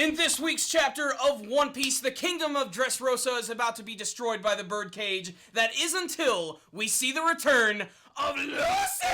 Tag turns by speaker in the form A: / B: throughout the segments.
A: In this week's chapter of One Piece, the kingdom of Dressrosa is about to be destroyed by the birdcage. That is until we see the return of Luffy!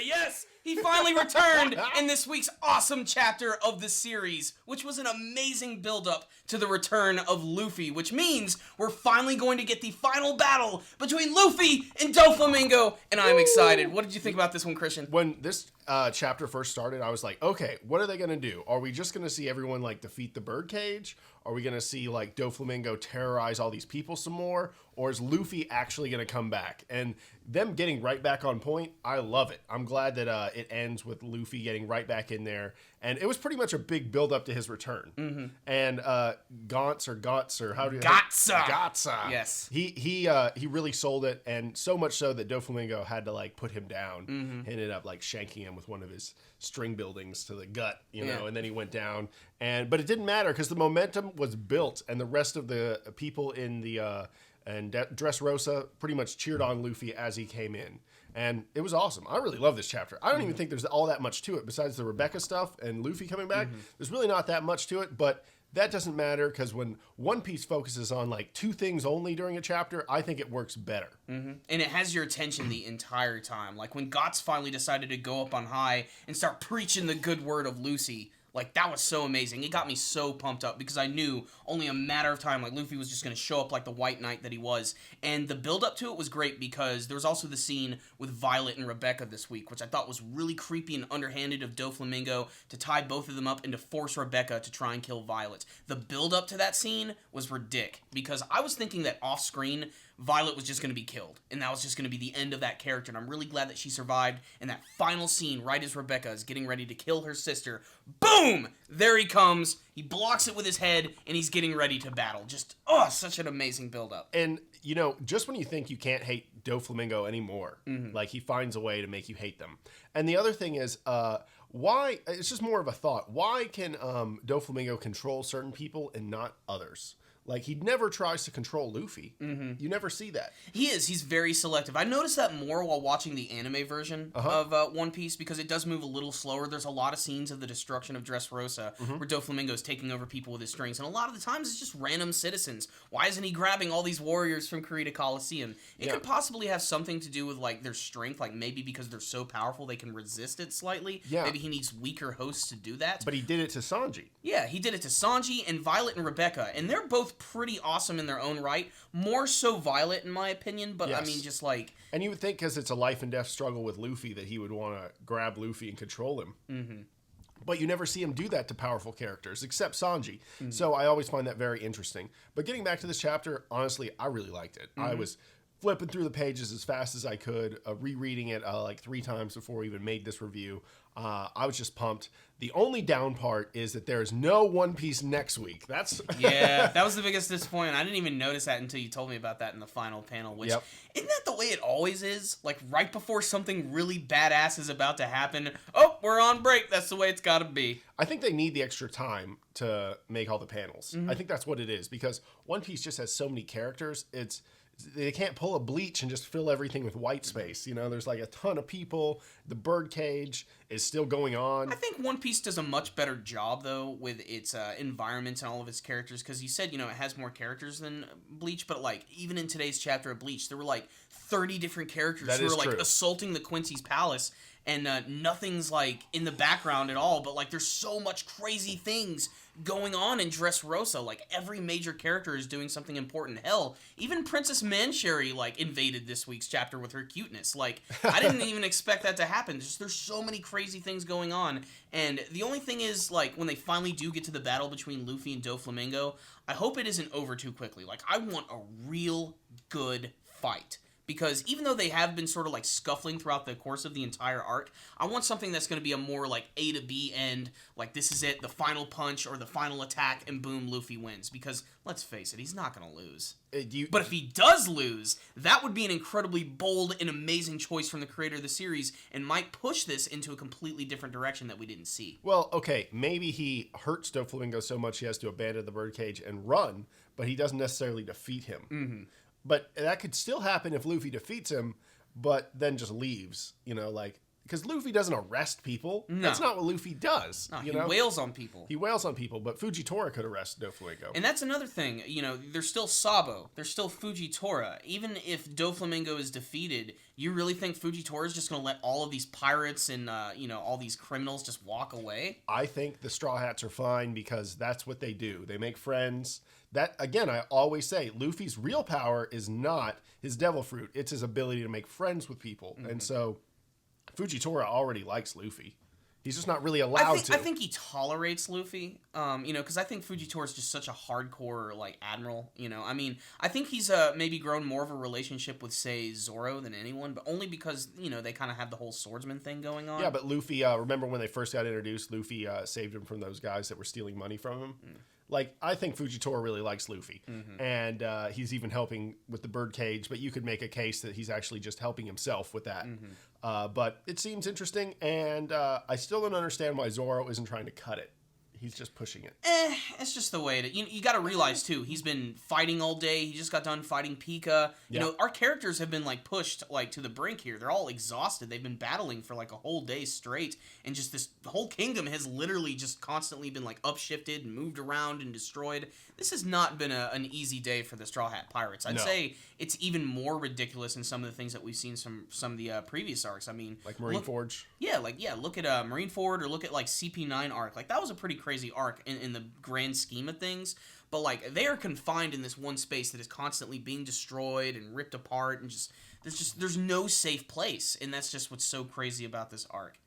A: Yes, he finally returned in this week's awesome chapter of the series, which was an amazing build-up to the return of Luffy, which means we're finally going to get the final battle between Luffy and Doflamingo, and I'm excited. What did you think about this one, Christian?
B: When this chapter first started, I was like, okay, what are they going to do? Are we just going to see everyone, like, defeat the birdcage? Are we going to see, like, Doflamingo terrorize all these people some more? Or is Luffy actually going to come back? And them getting right back on point, I love it. I'm glad that it ends with Luffy getting right back in there. And it was pretty much a big build-up to his return. Mm-hmm. And Gotsa.
A: Yes.
B: He really sold it, and so much so that Doflamingo had to, like, put him down. Mm-hmm. Ended up, like, shanking him with one of his string buildings to the gut, you know, and then he went down. But it didn't matter because the momentum was built, and the rest of the people in the Dressrosa pretty much cheered on Luffy as he came in. And it was awesome. I really love this chapter. I don't even think there's all that much to it besides the Rebecca stuff and Luffy coming back. Mm-hmm. There's really not that much to it, but that doesn't matter because when One Piece focuses on like two things only during a chapter, I think it works better.
A: Mm-hmm. And it has your attention the entire time. Like when Guts finally decided to go up on high and start preaching the good word of Lucy. Like, that was so amazing. It got me so pumped up because I knew only a matter of time, like, Luffy was just going to show up like the White Knight that he was. And the build-up to it was great because there was also the scene with Violet and Rebecca this week, which I thought was really creepy and underhanded of Doflamingo to tie both of them up and to force Rebecca to try and kill Violet. The build-up to that scene was ridiculous because I was thinking that off-screen, Violet was just going to be killed, and that was just going to be the end of that character, and I'm really glad that she survived, and that final scene, right as Rebecca is getting ready to kill her sister, boom! There he comes, he blocks it with his head, and he's getting ready to battle. Just, such an amazing build-up.
B: And, you know, just when you think you can't hate Doflamingo anymore, like, he finds a way to make you hate them. And the other thing is, why, it's just more of a thought, why can Doflamingo control certain people and not others? Like, he never tries to control Luffy. Mm-hmm. You never see that.
A: He's very selective. I noticed that more while watching the anime version of One Piece because it does move a little slower. There's a lot of scenes of the destruction of Dressrosa where Doflamingo is taking over people with his strings, and a lot of the times it's just random citizens. Why isn't he grabbing all these warriors from Kurita Coliseum? It could possibly have something to do with, like, their strength, like maybe because they're so powerful they can resist it slightly. Yeah. Maybe he needs weaker hosts to do that.
B: But he did it to Sanji.
A: Yeah, he did it to Sanji and Violet and Rebecca, and they're both pretty awesome in their own right. More so Violet, in my opinion, but yes. I mean, just like...
B: And you would think because it's a life and death struggle with Luffy that he would want to grab Luffy and control him. Mm-hmm. But you never see him do that to powerful characters, except Sanji. Mm-hmm. So I always find that very interesting. But getting back to this chapter, honestly, I really liked it. Mm-hmm. I was flipping through the pages as fast as I could, rereading it like 3 times before we even made this review. I was just pumped. The only down part is that there's no One Piece next week. That's
A: yeah, that was the biggest disappointment. I didn't even notice that until you told me about that in the final panel, which isn't that the way it always is? Like right before something really badass is about to happen, we're on break. That's the way it's got to be.
B: I think they need the extra time to make all the panels. Mm-hmm. I think that's what it is because One Piece just has so many characters. They can't pull a Bleach and just fill everything with white space. You know, there's like a ton of people. The birdcage is still going on.
A: I think One Piece does a much better job, though, with its environment and all of its characters. Because you said, you know, it has more characters than Bleach. But, like, even in today's chapter of Bleach, there were, like, 30 different characters who were, like, assaulting the Quincy's palace. And nothing's, like, in the background at all. But, like, there's so much crazy things going on in Dressrosa. Like, every major character is doing something important. Hell, even Princess Mancherry, like, invaded this week's chapter with her cuteness. Like, I didn't even expect that to happen. Just there's so many crazy things going on. And the only thing is, like, when they finally do get to the battle between Luffy and Doflamingo, I hope it isn't over too quickly. Like, I want a real good fight. Because even though they have been sort of like scuffling throughout the course of the entire arc, I want something that's going to be a more like A to B end, like this is it, the final punch or the final attack, and boom, Luffy wins. Because, let's face it, he's not going to lose. But if he does lose, that would be an incredibly bold and amazing choice from the creator of the series and might push this into a completely different direction that we didn't see.
B: Well, okay, maybe he hurts Doflamingo so much he has to abandon the birdcage and run, but he doesn't necessarily defeat him. Mm-hmm. But that could still happen if Luffy defeats him, but then just leaves, you know, like, because Luffy doesn't arrest people.
A: No.
B: That's not what Luffy does.
A: No, he wails on people.
B: He wails on people, but Fujitora could arrest Doflamingo.
A: And that's another thing. There's still Sabo. There's still Fujitora. Even if Doflamingo is defeated, you really think Fujitora is just going to let all of these pirates and, all these criminals just walk away?
B: I think the Straw Hats are fine because that's what they do. They make friends. That, again, I always say, Luffy's real power is not his devil fruit. It's his ability to make friends with people. Mm-hmm. And so Fujitora already likes Luffy. He's just not really allowed to.
A: I think he tolerates Luffy, because I think Fujitora is just such a hardcore, admiral, I think he's maybe grown more of a relationship with, say, Zoro than anyone, but only because, they kind of have the whole swordsman thing going on.
B: Yeah, but Luffy, remember when they first got introduced, Luffy saved him from those guys that were stealing money from him? I think Fujitora really likes Luffy, and he's even helping with the birdcage, but you could make a case that he's actually just helping himself with that. But it seems interesting, and I still don't understand why Zoro isn't trying to cut it. He's just pushing it.
A: It's just the way you got to realize, too, he's been fighting all day. He just got done fighting Pika. Our characters have been, pushed, to the brink here. They're all exhausted. They've been battling for, a whole day straight. And just the whole kingdom has literally just constantly been, upshifted and moved around and destroyed. This has not been an easy day for the Straw Hat Pirates. I'd say it's even more ridiculous in some of the things that we've seen from some of the previous arcs. I mean...
B: Like Marineford?
A: Yeah, look at Marineford or look at, CP9 arc. That was a pretty crazy arc in the grand scheme of things, but they are confined in this one space that is constantly being destroyed and ripped apart, and there's no safe place, and that's just what's so crazy about this arc.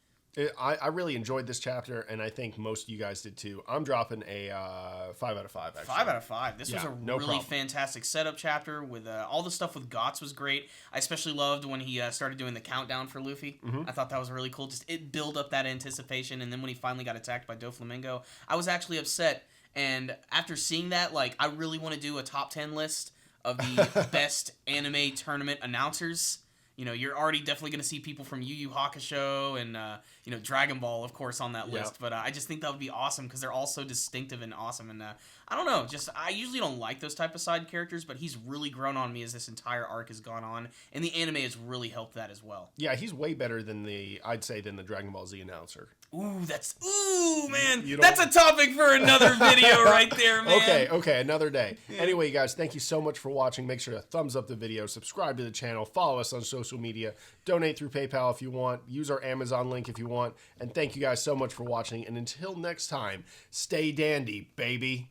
B: I really enjoyed this chapter, and I think most of you guys did too. I'm dropping a 5 out of 5, actually.
A: 5 out of 5. This was a really fantastic setup chapter with all the stuff with Guts was great. I especially loved when he started doing the countdown for Luffy. I thought that was really cool. Just it built up that anticipation, and then when he finally got attacked by Doflamingo, I was actually upset. And after seeing that, I really want to do a top 10 list of the best anime tournament announcers. You're already definitely going to see people from Yu Yu Hakusho and, Dragon Ball, of course, on that list. But I just think that would be awesome because they're all so distinctive and awesome. And I don't know, I usually don't like those type of side characters, but he's really grown on me as this entire arc has gone on. And the anime has really helped that as well.
B: Yeah, he's way better than the Dragon Ball Z announcer.
A: Man, that's a topic for another video right there, man.
B: Okay, another day. Yeah. Anyway, you guys, thank you so much for watching. Make sure to thumbs up the video, subscribe to the channel, follow us on social media, donate through PayPal if you want, use our Amazon link if you want, and thank you guys so much for watching, and until next time, stay dandy, baby.